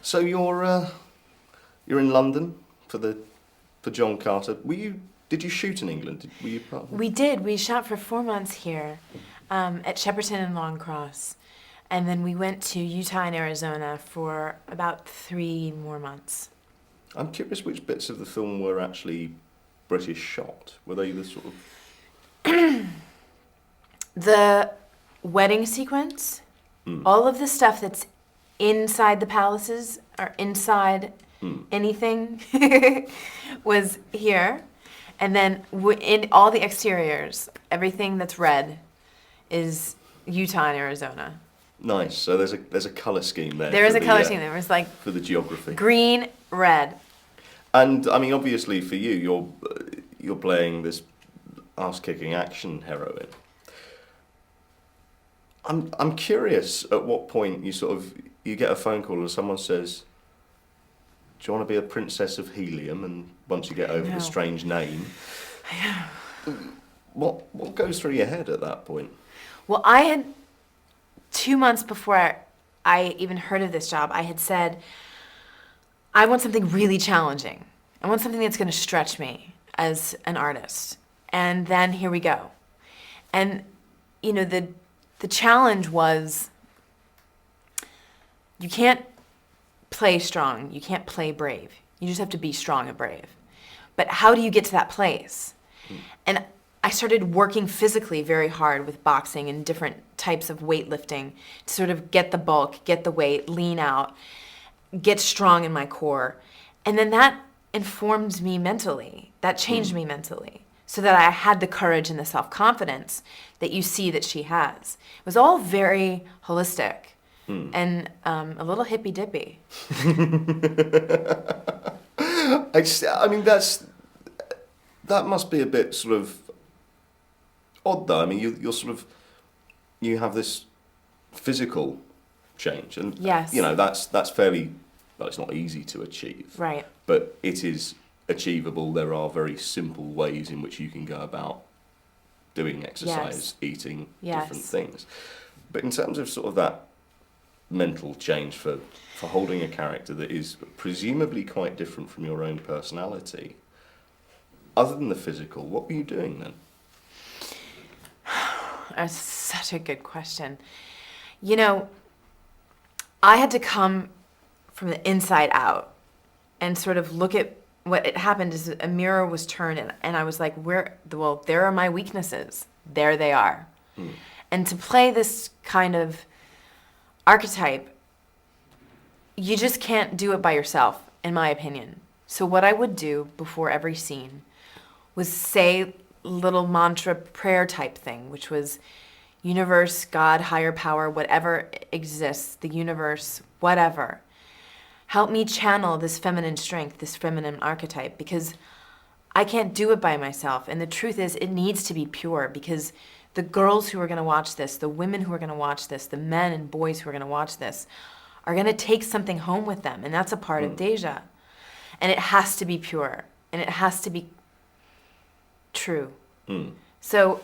So you're in London for John Carter. Did you shoot in England? Were you part of it? We did. We shot for 4 months here at Shepperton and Long Cross. And then we went to Utah and Arizona for about 3 more months. I'm curious which bits of the film were actually British shot. Were they the sort of... The wedding sequence, all of the stuff that's inside the palaces or inside anything was here. And then in all the exteriors, everything that's red is Utah and Arizona. Nice. So there's a colour scheme there. There is a colour scheme there. It was like for the geography. Green, red. And I mean, obviously for you, you're playing this ass-kicking action heroine. I'm curious at what point you get a phone call and someone says, "Do you want to be a princess of helium?" And once you get over the strange name, what goes through your head at that point? Well, I had 2 months before I even heard of this job, I had said, I want something really challenging. I want something that's going to stretch me as an artist. And then here we go. And, you know, the challenge was you can't play strong. You can't play brave. You just have to be strong and brave. But how do you get to that place? And I started working physically very hard with boxing and different types of weightlifting to sort of get the bulk, get the weight, lean out, get strong in my core. And then that informed me mentally. That changed me mentally. So that I had the courage and the self-confidence that you see that she has. It was all very holistic and a little hippy-dippy. I mean, that must be a bit sort of odd, though. I mean, you have this physical change, and yes, you know that's fairly, well, it's not easy to achieve, right? But it is achievable. There are very simple ways in which you can go about doing exercise, eating different things. But in terms of sort of that mental change for holding a character that is presumably quite different from your own personality, other than the physical, what were you doing then? That's such a good question. You know, I had to come from the inside out and sort of look at what had happened is a mirror was turned and I was like, there are my weaknesses. There they are. And to play this kind of archetype, you just can't do it by yourself, in my opinion. So what I would do before every scene was say little mantra prayer type thing, which was universe, God, higher power, whatever exists, the universe, whatever. Help me channel this feminine strength, this feminine archetype, because I can't do it by myself. And the truth is, it needs to be pure, because the girls who are going to watch this, the women who are going to watch this, the men and boys who are going to watch this, are going to take something home with them. And that's a part of Dejah. And it has to be pure. And it has to be true. So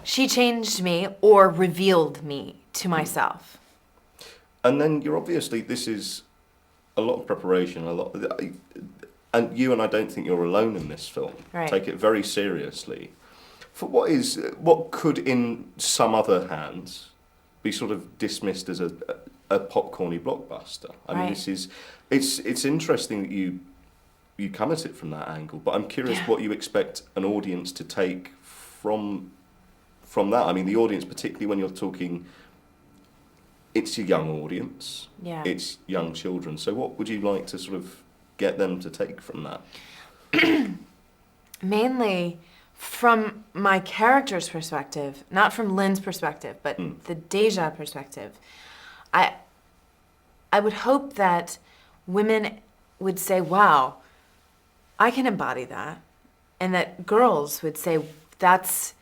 she changed me or revealed me to myself. And then you're obviously, this is a lot of preparation, and you and I don't think you're alone in this film. Right. Take it very seriously. For what could in some other hands be sort of dismissed as a popcorny blockbuster. I mean, it's interesting that you come at it from that angle, but I'm curious what you expect an audience to take from that. I mean, the audience, particularly when you're talking, it's a young audience, it's young children. So what would you like to sort of get them to take from that? Mainly from my character's perspective, not from Lynn's perspective, but the Dejah perspective. I would hope that women would say, wow, I can embody that. And that girls would say, that's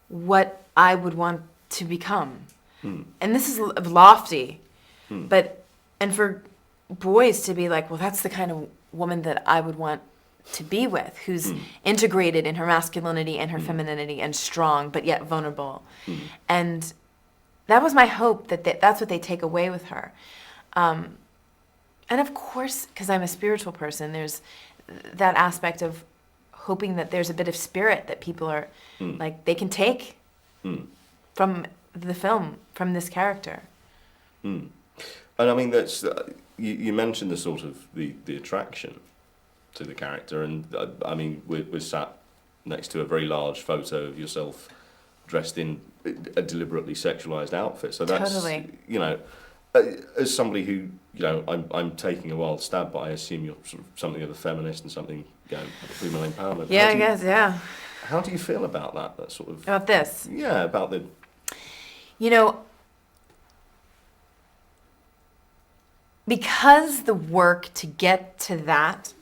what I would want to become. And this is lofty, and for boys to be like, well, that's the kind of woman that I would want to be with, who's integrated in her masculinity and her femininity and strong, but yet vulnerable. And that was my hope, that that's what they take away with her. And of course, because I'm a spiritual person, there's that aspect of hoping that there's a bit of spirit that people are, like, they can take from the film, from this character. And I mean, that's you mentioned the sort of the attraction to the character, and I mean, we're sat next to a very large photo of yourself dressed in a deliberately sexualized outfit. So that's, Totally. you know, as somebody who, you know, I'm taking a wild stab, but I assume you're sort of something of a feminist and something, you know, female empowerment. Yeah, I guess, yeah. How do you feel about that? That sort of About this? Yeah, about the. You know, because the work to get to that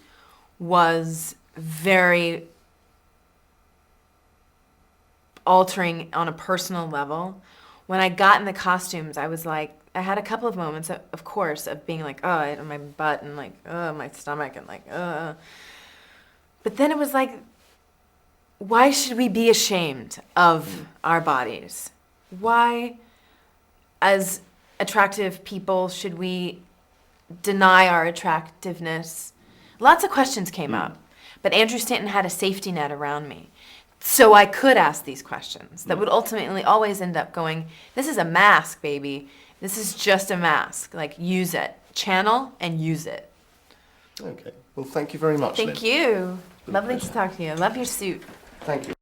was very altering on a personal level, when I got in the costumes, I was like, I had a couple of moments, of course, of being like, oh, my butt and like, oh, my stomach and like, But then it was like, why should we be ashamed of our bodies? Why, as attractive people, should we deny our attractiveness? Lots of questions came up, but Andrew Stanton had a safety net around me. So I could ask these questions that would ultimately always end up going, this is a mask, baby. This is just a mask. Like, use it. Channel and use it. Okay. Well, thank you very much, Thank Lynn. you. Lovely to talk to you. Love your suit. Thank you.